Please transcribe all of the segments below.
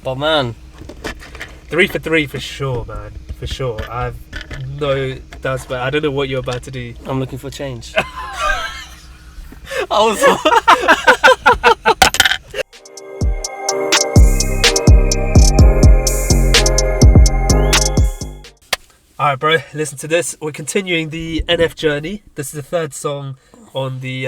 But man, 3 for 3 for sure, man. For sure. I've no doubts, but I don't know what you're about to do. I'm looking for change. I was. Alright, bro, listen to this. We're continuing the NF journey. This is the third song on the,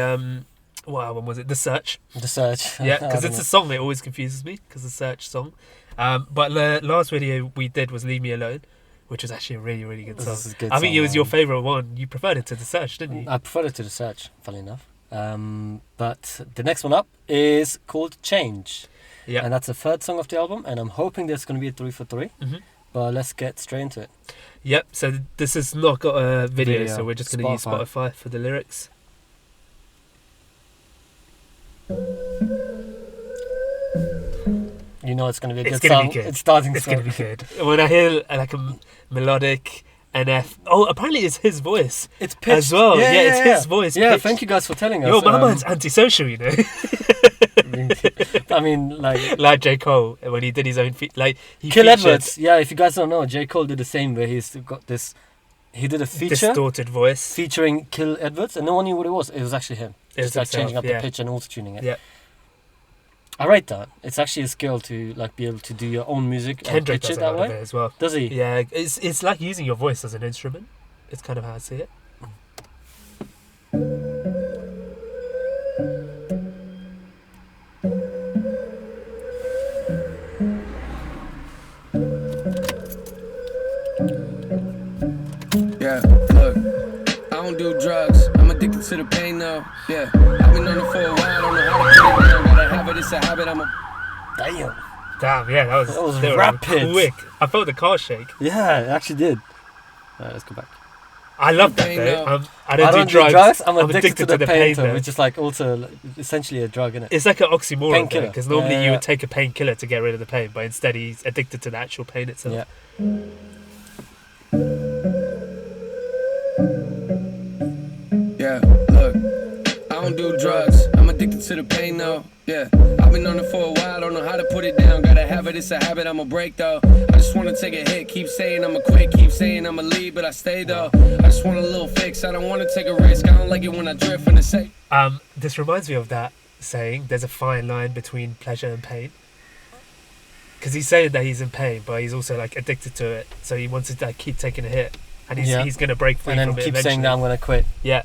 what album was it? The Search. The Search. Yeah, because it's a song that always confuses me, because the Search song. But the last video we did was Leave Me Alone, which was actually a really, really good song. I think it was your favourite one. You preferred it to The Search, didn't you? I preferred it to The Search, funny enough. But the next one up is called Change. Yeah. And that's the third song of the album, and I'm hoping there's going to be a 3 for 3. Mm-hmm. But let's get straight into it. Yep, so this has not got a video. So we're just going to use Spotify for the lyrics. You know it's going to be a It's good gonna song. be good. It's starting It's strong. going to be good. When I hear like a melodic NF... Oh, apparently it's his voice. It's pitched. As well. Yeah, it's his voice. Yeah, pitched. thank you guys for telling us. Yo, my man's antisocial, you know. I mean, like J. Cole, when he did his own... he Kill featured Edwards. Yeah, if you guys don't know, J. Cole did the same where he's got this... He did a feature distorted voice featuring Kill Edwards, and no one knew what it was. It was actually him. It's like changing up the pitch and auto-tuning it. Yeah. I rate that. It's actually a skill to like be able to do your own music and Kendrick pitch does it that way. as well. Does he? Yeah, it's like using your voice as an instrument. It's kind of how I see it. Yeah, look, I don't do drugs. I'm addicted to the pain though. Yeah, I've been on it for a while. I don't know how to put it down. Gotta have it, it's a habit. Damn, yeah, that was rapid. Quick. I felt the car shake. Yeah, it actually did. Alright, let's go back. I love that though. I don't do drugs. I'm addicted to the pain though, which is like also essentially a drug, innit? It's like an oxymoron thing, because normally you would take a painkiller to get rid of the pain, but instead he's addicted to the actual pain itself. Yeah. Yeah, look, I don't do drugs. I'm addicted to the pain though. Yeah, I've been on it for a while. Don't know how to put it down. Gotta have it, it's a habit. I'ma break though. I just wanna take a hit. Keep saying I'ma quit. Keep saying I'ma leave, but I stay though. I just want a little fix. I don't wanna take a risk. I don't like it when I drift from the safe. This reminds me of that saying. There's a fine line between pleasure and pain. Because he's saying that he's in pain, but he's also like addicted to it. So he wants to like keep taking a hit, and he's gonna break free and then from it keep eventually. saying that I'm gonna quit. Yeah.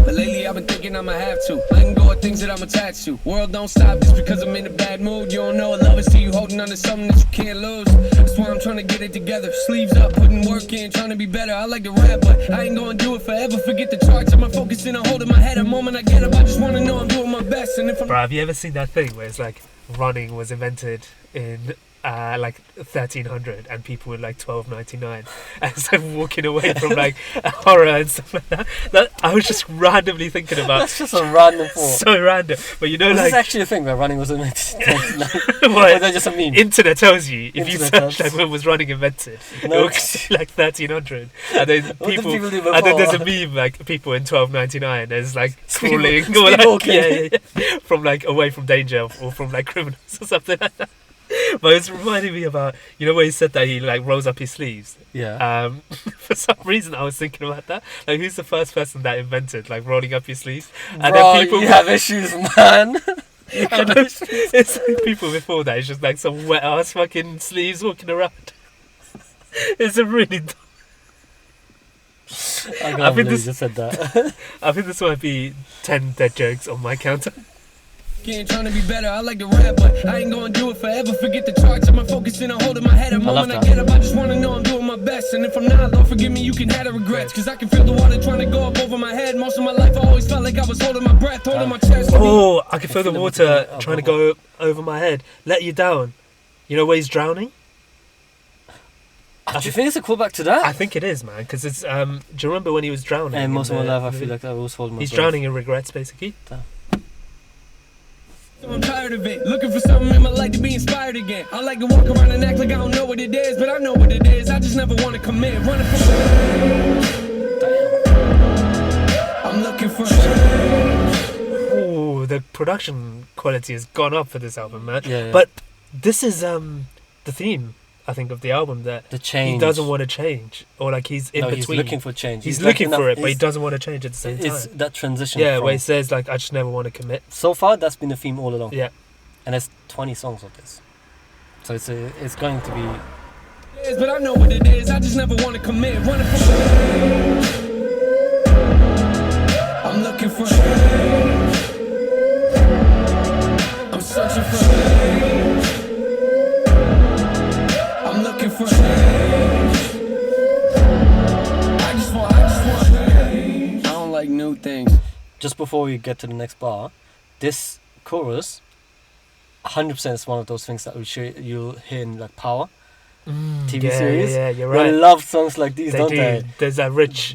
But lately I've been thinking I'ma have to letting go of things that I'm attached to. World don't stop just because I'm in a bad mood. You don't know what love is till you holding on to something that you can't lose. That's why I'm trying to get it together. Sleeves up, putting work in, trying to be better. I like to rap, but I ain't gonna do it forever. Forget the charts, I'm focusing on holding my head. A moment I get up, I just wanna know I'm doing my best. And if I'm... Bro, have you ever seen that thing where it's like running was invented in like 1300 and people were like 1299 and it's like walking away from like horror and stuff like that I was just randomly thinking about. That's just a random thought. So random, but you know, this like is actually a thing where running was invented. What? Or is that just a meme? Internet tells you if Internet you search tells. like when was running invented, No. it looks like 1300 and then What did people do and then there's a before? meme like people in 1299 there's like Speed- crawling speed or like, walking. yeah, from like away from danger or from like criminals or something like that. But it's reminding me about, you know, where he said that he like rolls up his sleeves. Yeah. For some reason I was thinking about that. Like, who's the first person that invented like rolling up your sleeves? And Bro, then people you have issues, man. You have issues. It's like people before that. It's just like some wet ass fucking sleeves walking around. It's a really. I I think believe this- you just said that. I think this might be 10 dead jokes on my counter. Trying to be better, I like to rap, but I ain't gonna do it forever. Forget the charts, I'm focusing on holding my head. A moment I get up, I just wanna know I'm doing my best. And if I'm not, Lord forgive me, you can have the regrets. Cause I can feel the water trying to go up over my head. Most of my life I always felt like I was holding my breath, holding my chest. Oh, I can feel the water trying to go over my head. Let you down. You know where he's drowning? Do you think it's a callback to that? I think it is, man. Because it's, do you remember when he was drowning? And most in of my the life I feel movie? like I was holding my He's breath. drowning in regrets, basically. I'm tired of it, looking for something in my life to be inspired again. I like to walk around and act like I don't know what it is, but I know what it is. I just never want to commit. Running from I'm looking for Oh, the the production quality has gone up for this album, man. Yeah. But this is the theme, I think, of the album, that the change. he doesn't want to change, or like he's in between. He's looking for change. He's looking for it, but he doesn't want to change at the same It's time. that transition. Yeah, where he says like, I just never want to commit. So far, that's been the theme all along. Yeah. And there's 20 songs of this, so it's going to be. But I know what it is. I just never want to commit. Running from I'm looking for I'm searching for I'm looking for I just want I don't like new things. Just before we get to the next bar, this chorus 100% is one of those things that you'll hear in like Power TV series. Yeah, you're right. They love songs like these, don't they? There's that rich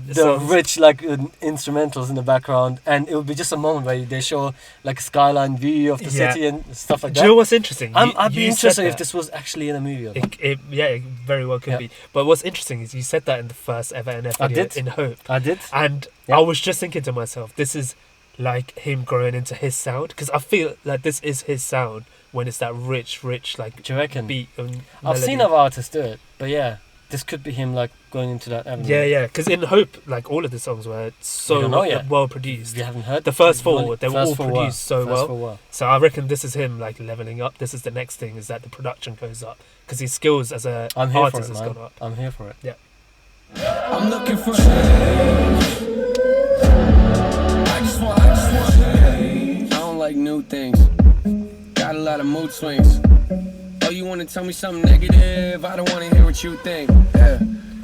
like instrumentals in the background, and it will be just a moment where they show like a skyline view of the city and stuff like that. Do you know what's interesting? I'd be interested if this was actually in a movie. Or it very well could be. But what's interesting is you said that in the first ever NF video in Hope. I did. And I was just thinking to myself, this is like him growing into his sound, because I feel like this is his sound when it's that rich like do you reckon? beat and I've melody. seen other artists do it, but yeah, this could be him like going into that avenue. Yeah, because in Hope, like all of the songs were so well produced. You haven't heard the first four, they were all produced so well. well. So I reckon this is him like leveling up. This is the next thing, is that the production goes up, because his skills as a artist has gone up. I'm here for it. Yeah. I'm looking for I don't like new things. Got a lot of mood swings. Oh, you wanna tell me something negative? I don't wanna hear what you think. Yeah,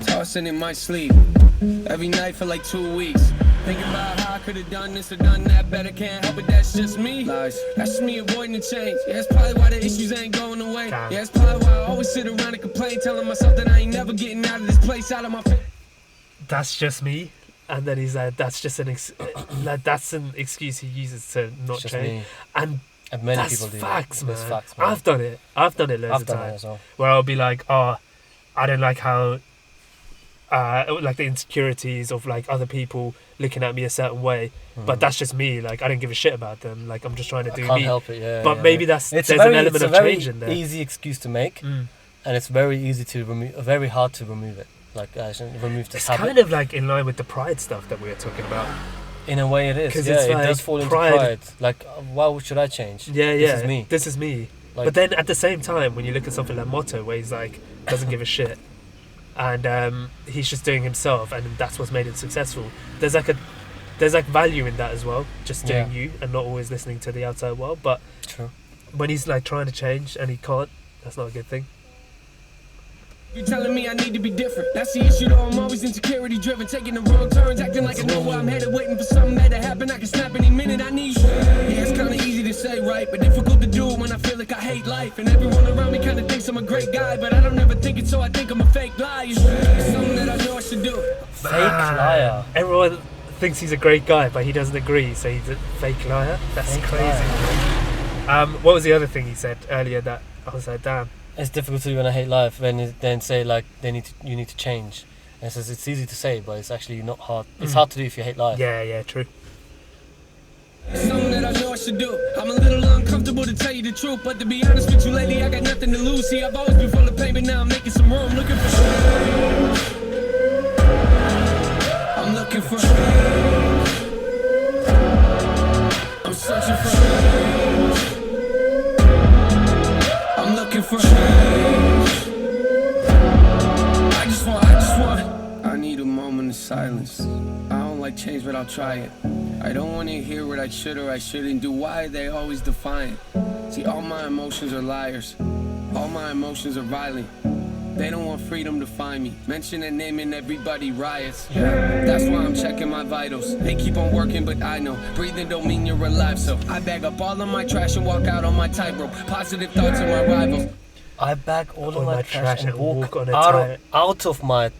tossing in my sleep every night for like 2 weeks. Thinking about how I could've done this or done that better. Can't help it, that's just me. Lies. That's just me avoiding the change. Yeah, that's probably why the issues ain't going away. Damn. Yeah, that's probably why I always sit around and complain, telling myself that I ain't never getting out of this place, out of my face. That's just me. And then he's like, that's just an that's an excuse he uses to not change. And many that's people do facts, that. man. Facts, man. I've done it loads of times. Well. Where I'll be like, oh, I don't like how like the insecurities of like other people looking at me a certain way, but that's just me. Like, I don't give a shit about them. Like, I'm just trying to do can't me. help it, yeah. But maybe there's an element of change in there. It's a very easy excuse to make, and it's very easy to remove. Very hard to remove it. Like, remove this habit. It's kind of like in line with the pride stuff that we were talking about. In a way, it is. 'Cause Yeah, it's it like does fall into pride. Like, why should I change? Yeah, This is me. Like, but then at the same time, when you look at something like Motto, where he's like doesn't give a shit, and he's just doing himself, and that's what's made it successful. There's like value in that as well, just doing you and not always listening to the outside world. But true. When he's like trying to change and he can't, that's not a good thing. You're telling me I need to be different. That's the issue though, I'm always insecurity driven. Taking the wrong turns, acting like I know where I'm headed. Waiting for something bad to happen, I can snap any minute I need. Yeah, it's kinda easy to say, right? But difficult to do when I feel like I hate life. And everyone around me kinda thinks I'm a great guy, but I don't ever think it, so I think I'm a fake liar. It's something that I know I should do. Fake liar. Everyone thinks he's a great guy, but he doesn't agree, so he's a fake liar. That's fake crazy. Liar. What was the other thing he said earlier that I was like, damn? It's difficult to do when I hate life. When then say like you need to change. And it says it's easy to say, but it's actually not hard. It's hard to do if you hate life. Yeah, true. It's something that I know I should do. I'm a little uncomfortable to tell you the truth, but to be honest with you, lately I got nothing to lose. See, I've always been full of pain, but now I'm making some room, looking for. I'm looking for. I'm searching for. I'm looking for. I just want. I need a moment of silence. I don't like change, but I'll try it. I don't want to hear what I should or I shouldn't do. Why are they always defiant? See, all my emotions are liars. All my emotions are violent. They don't want freedom to find me. Mention a name and everybody riots. Yeah, that's why I'm checking my vitals. They keep on working, but I know breathing don't mean you're alive. So I bag up all of my trash and walk out on my tightrope. Positive thoughts of my rivals. I bag all of my trash and walk on out of my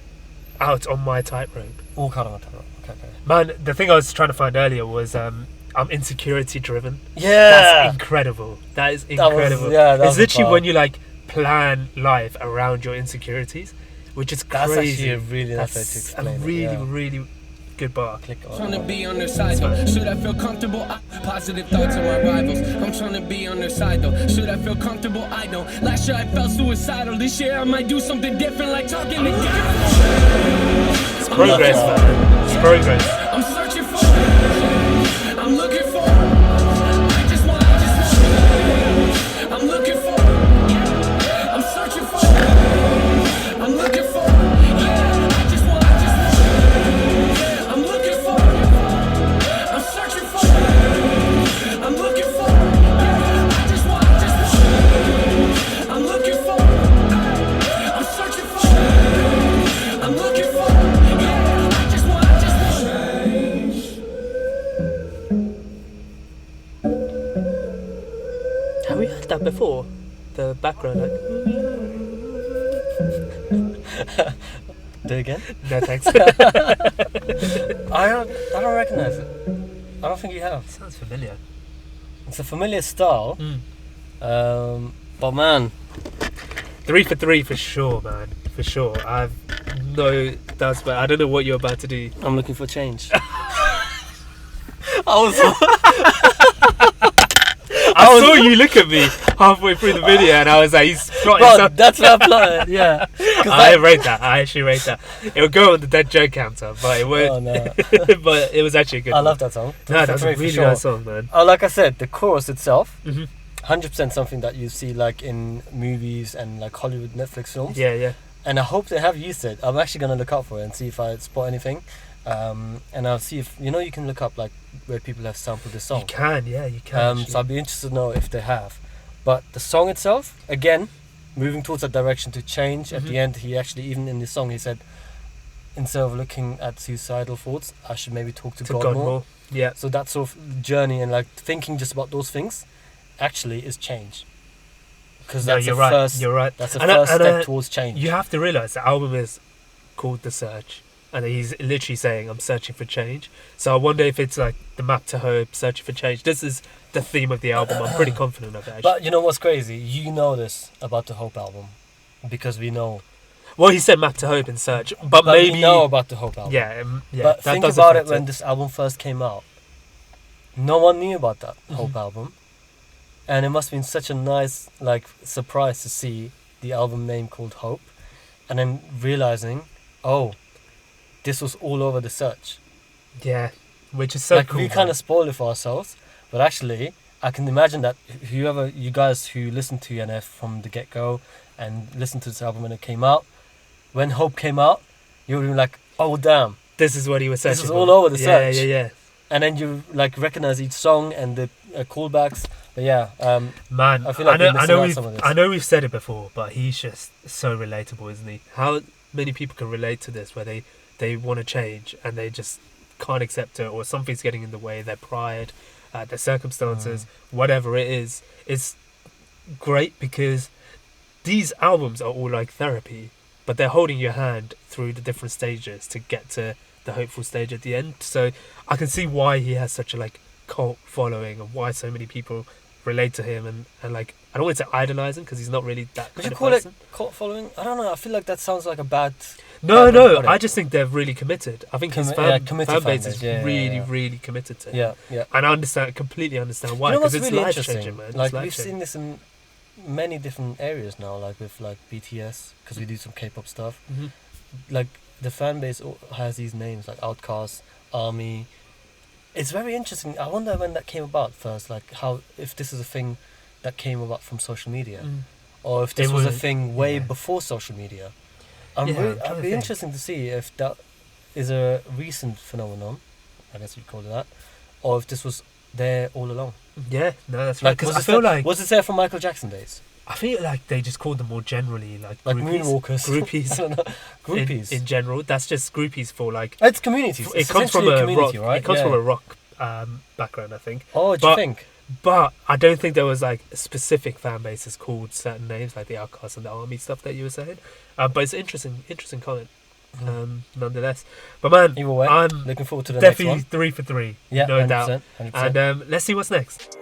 on my tightrope. Walk out of my tightrope. Okay. Man, the thing I was trying to find earlier was I'm insecurity driven. Yeah, that's incredible. That is incredible. It's literally when you like plan life around your insecurities, which is that's crazy. Actually a really nice way to explain really Good bar. Click on. Trying to be on their side though. Should I feel comfortable? Positive thoughts on my rivals. I'm trying to be on their side though. Should I feel comfortable? I don't. Last year I felt suicidal. This year I might do something different, like talking to God. It's progress, man. It's progress. I'm searching for. I'm looking for. I just want. I'm looking for. I'm searching for. I'm looking for. I just want. I'm looking for. I'm searching for. I'm looking for. I just want. I'm looking for. I'm searching for. I'm looking for. I just want. Have we heard that before? The background, like. Do it again. No thanks. I don't recognize it. I don't think you have. Sounds familiar. It's a familiar style. But man, 3 for 3 for sure, man. For sure. I've no doubts, but I don't know what you're about to do. I'm looking for change. I saw you look at me halfway through the video, and I was like, "He's plotting Bro, something." that's what I plotted. Yeah. I rate that. I actually rate that. It would go on the dead joke counter, but it won't. Oh no. But it was actually a good. I one. love that song. No, that's a Three for really sure. nice song, man. Oh, like I said, the chorus itself, Mhm. 100% something that you see like in movies and like Hollywood Netflix films. Yeah, yeah. And I hope they have used it. I'm actually gonna look out for it and see if I spot anything. And I'll see if you can look up like where people have sampled the song. You can, yeah, you can. So I'd be interested to know if they have. But the song itself, again, moving towards that direction to change. At the end, he actually, even in the song, he said, instead of looking at suicidal thoughts, I should maybe talk to God more. Yeah. So that sort of journey and like thinking just about those things actually is change. Because No, that's you're the right. first. You're right. That's the And, first and, step towards change. You have to realise the album is called The Search, and he's literally saying, "I'm searching for change." So I wonder if it's like the map to hope, searching for change. This is the theme of the album. I'm pretty confident of it. Actually. But you know what's crazy? You know this about the Hope album because we know. Well, he said map to hope in Search, but But maybe we know about the Hope album. Yeah, yeah. But that think does about it affect when this album first came out. No one knew about that Hope album. And it must have been such a nice like surprise to see the album name called Hope. And then realizing, oh, this was all over The Search. Yeah, which is so like cool. we kind of spoil it for ourselves. But actually, I can imagine that whoever you guys who listened to NF from the get-go and listened to this album when it came out, when Hope came out, you would be like, oh damn. This is what he was searching This is for. all over The Search. Yeah. And then you like recognize each song and the callbacks. But yeah, Man, I feel like we're missing out some of this. I know we've said it before, but he's just so relatable, isn't he? How many people can relate to this, where they want to change and they just can't accept it, or something's getting in the way, their pride, their circumstances, whatever it is. It's great because these albums are all like therapy, but they're holding your hand through the different stages to get to the hopeful stage at the end. So I can see why he has such a like cult following, and why so many people relate to him and like, I don't want to say idolize him because he's not really that Would kind you of call person. it cult following? I don't know. I feel like that sounds like a bad. No, bad way to put it. I just think they're really committed. I think his fan base is really committed to him. Yeah. And I completely understand why, You know because what's it's really life interesting? changing, man. Like It's we've seen life-changing. this in many different areas now, like with like BTS, because we do some K-pop stuff. Mhm. Like the fan base has these names like Outkast, ARMY. It's very interesting. I wonder when that came about first, like how, if this is a thing that came about from social media, or if this It was a was- thing way yeah. before social media. Yeah, I'm trying I'd to be think. interesting to see if that is a recent phenomenon, I guess you'd call it that, or if this was there all along. Yeah, no, that's right. Because I was feel it like was it there from Michael Jackson days? I feel like they just called them more generally like Like groupies. moonwalkers. Groupies. I don't know. Groupies. In general, that's just groupies for like. It's communities. It It's comes from essentially a community, rock. right? It comes Yeah. from a rock background, I think. Oh, do you but- think? But I don't think there was like specific fan bases called certain names, like the Outkast and the ARMY stuff that you were saying. But it's interesting comment, nonetheless. But man, Either way, I'm looking forward to the next definitely one. 3 for 3, Yeah, no doubt. 100%. And let's see what's next.